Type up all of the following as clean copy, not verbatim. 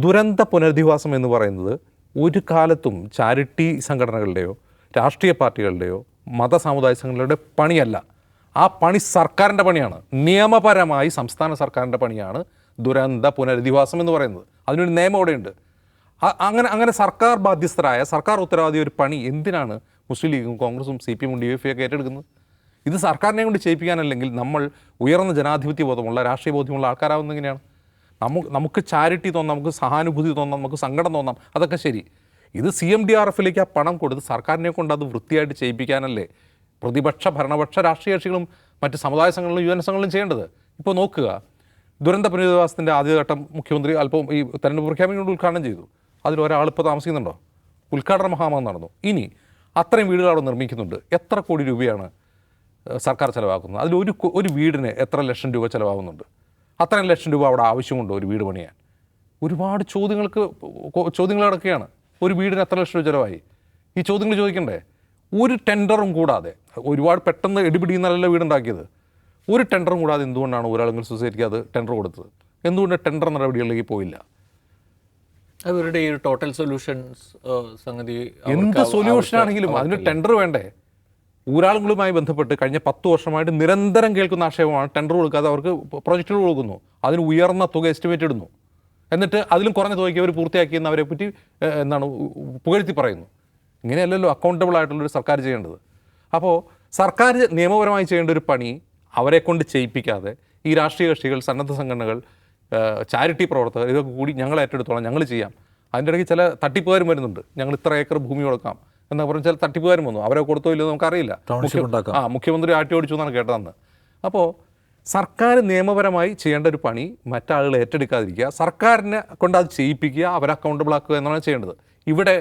ദുരന്ത പുനരധിവാസം എന്ന് പറയുന്നത് ഒരു കാലത്തും ചാരിറ്റി സംഘടനകളുടെയോ രാഷ്ട്രീയ പാർട്ടികളുടെയോ മത സാമുദായ സംഘടനകളുടെ പണിയല്ല. ആ പണി സർക്കാരിൻ്റെ പണിയാണ്. നിയമപരമായി സംസ്ഥാന സർക്കാരിൻ്റെ പണിയാണ് ദുരന്ത പുനരധിവാസം എന്ന് പറയുന്നത്. അതിനൊരു നിയമം അവിടെയുണ്ട്. അങ്ങനെ സർക്കാർ ബാധ്യസ്ഥരായ സർക്കാർ ഉത്തരവാദി ഒരു പണി എന്തിനാണ് മുസ്ലിം ലീഗും കോൺഗ്രസും CPM DYFI ഒക്കെ ഏറ്റെടുക്കുന്നത്? ഇത് സർക്കാരിനെ കൊണ്ട് ചെയ്യിപ്പിക്കാനല്ലെങ്കിൽ നമ്മൾ ഉയർന്ന ജനാധിപത്യ ബോധമുള്ള രാഷ്ട്രീയ ബോധ്യമുള്ള ആൾക്കാരാവുന്നത് എങ്ങനെയാണ്? നമുക്ക് ചാരിറ്റി തോന്നാം, നമുക്ക് സഹാനുഭൂതി തോന്നാം, നമുക്ക് സങ്കടം തോന്നാം, അതൊക്കെ ശരി. ഇത് CMDRFലേക്ക് ആ പണം കൊടുത്ത് സർക്കാരിനെ കൊണ്ട് അത് വൃത്തിയായിട്ട് ചെയ്യിപ്പിക്കാനല്ലേ പ്രതിപക്ഷ ഭരണപക്ഷ രാഷ്ട്രീയ കക്ഷികളും മറ്റ് സമുദായ സംഘടനകളും യുവജന സംഘടനകളും ചെയ്യേണ്ടത്? ഇപ്പോൾ നോക്കുക, ദുരന്ത പുനരധിവാസത്തിൻ്റെ ആദ്യഘട്ടം മുഖ്യമന്ത്രി അല്പം ഈ തെരഞ്ഞെടുപ്പ് പ്രഖ്യാപനം ഉദ്ഘാടനം ചെയ്തു. അതിലൊരാൾ ഇപ്പോൾ താമസിക്കുന്നുണ്ടോ? ഉദ്ഘാടന മഹാമഹം നടന്നു. ഇനി അത്രയും വീടുകൾ അവിടെ നിർമ്മിക്കുന്നുണ്ട്. എത്ര കോടി രൂപയാണ് സർക്കാർ ചിലവാക്കുന്നത്? അതിൽ ഒരു വീടിന് എത്ര ലക്ഷം രൂപ ചിലവാകുന്നുണ്ട്? അത്രയും ലക്ഷം രൂപ അവിടെ ആവശ്യമുണ്ടോ ഒരു വീട് പണിയാൻ? ഒരുപാട് ചോദ്യങ്ങൾ കിടക്കുകയാണ്. ഒരു വീടിന് എത്ര ലക്ഷം രൂപ ചിലവായി? ഈ ചോദ്യങ്ങൾ ചോദിക്കണ്ടേ? ഒരു ടെൻഡറും കൂടാതെ, ഒരുപാട് പെട്ടെന്ന് ഇടിപിടിയുന്നല്ല വീടുണ്ടാക്കിയത്, ഒരു ടെൻഡറും കൂടാതെ എന്തുകൊണ്ടാണ് ഒരാളെങ്കിലും സൊസൈറ്റിക്ക് അത് ടെൻഡർ കൊടുത്തത്? എന്തുകൊണ്ട് ടെൻഡർ നടപടികളിലേക്ക് പോയില്ല? അവരുടെ ഈ ടോട്ടൽ സൊല്യൂഷൻസ് സംഗതി എന്ത് സൊല്യൂഷനാണെങ്കിലും അതിന് ടെൻഡർ വേണ്ടേ? ഊരാളുകളുമായി ബന്ധപ്പെട്ട് കഴിഞ്ഞ 10 വർഷമായിട്ട് നിരന്തരം കേൾക്കുന്ന ആക്ഷേപമാണ് ടെൻഡർ കൊടുക്കാതെ അവർക്ക് പ്രൊജക്റ്റുകൾ കൊടുക്കുന്നു, അതിന് ഉയർന്ന തുക എസ്റ്റിമേറ്റ് ഇടുന്നു, എന്നിട്ട് അതിലും കുറഞ്ഞ തുകയ്ക്ക് അവർ പൂർത്തിയാക്കിയെന്ന് അവരെ പറ്റി പുകഴ്ത്തി പറയുന്നു. ഇങ്ങനെയല്ലല്ലോ അക്കൗണ്ടബിൾ ആയിട്ടുള്ളൊരു സർക്കാർ ചെയ്യേണ്ടത്. അപ്പോൾ സർക്കാർ നിയമപരമായി ചെയ്യേണ്ട ഒരു പണി അവരെ കൊണ്ട് ചെയ്യിപ്പിക്കാതെ ഈ രാഷ്ട്രീയ കക്ഷികൾ, സന്നദ്ധ സംഘടനകൾ, ചാരിറ്റി പ്രവർത്തകർ ഇതൊക്കെ കൂടി ഞങ്ങൾ ഏറ്റെടുത്തോളാം, ഞങ്ങൾ ചെയ്യാം. അതിൻ്റെ ഇടയ്ക്ക് ചില തട്ടിപ്പുകാരും വരുന്നുണ്ട്. ഞങ്ങൾ ഇത്ര ഏക്കർ ഭൂമി കൊടുക്കാം എന്ന് പറഞ്ഞാൽ ചില തട്ടിപ്പുകാരും വന്നു. അവരെ കൊടുത്തോ ഇല്ലെന്ന് നമുക്കറിയില്ല. മുഖ്യമന്ത്രി ആട്ടി ഓടിച്ചു എന്നാണ് കേട്ടതെന്ന്. അപ്പോൾ സർക്കാർ നിയമപരമായി ചെയ്യേണ്ട ഒരു പണി മറ്റാളുകൾ ഏറ്റെടുക്കാതിരിക്കുക, സർക്കാരിനെ കൊണ്ട് അത് ചെയ്യിപ്പിക്കുക, അവരെ അക്കൗണ്ടബിൾ ആക്കുക എന്നാണ് ചെയ്യേണ്ടത്. ഇവിടെ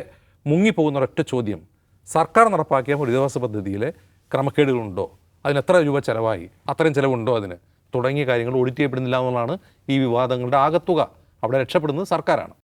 മുങ്ങിപ്പോകുന്ന ഒരൊറ്റ ചോദ്യം, സർക്കാർ നടപ്പാക്കിയ പുനരധിവാസ പദ്ധതിയിലെ ക്രമക്കേടുകളുണ്ടോ? അതിന് എത്ര രൂപ ചിലവായി? അത്രയും ചിലവുണ്ടോ അതിന്? തുടങ്ങിയ കാര്യങ്ങൾ ഓഡിറ്റ് ചെയ്യപ്പെടുന്നില്ല എന്നുള്ളതാണ് ഈ വിവാദങ്ങളുടെ ആകത്തുക. അവിടെ രക്ഷപ്പെടുന്നത് സർക്കാരാണ്.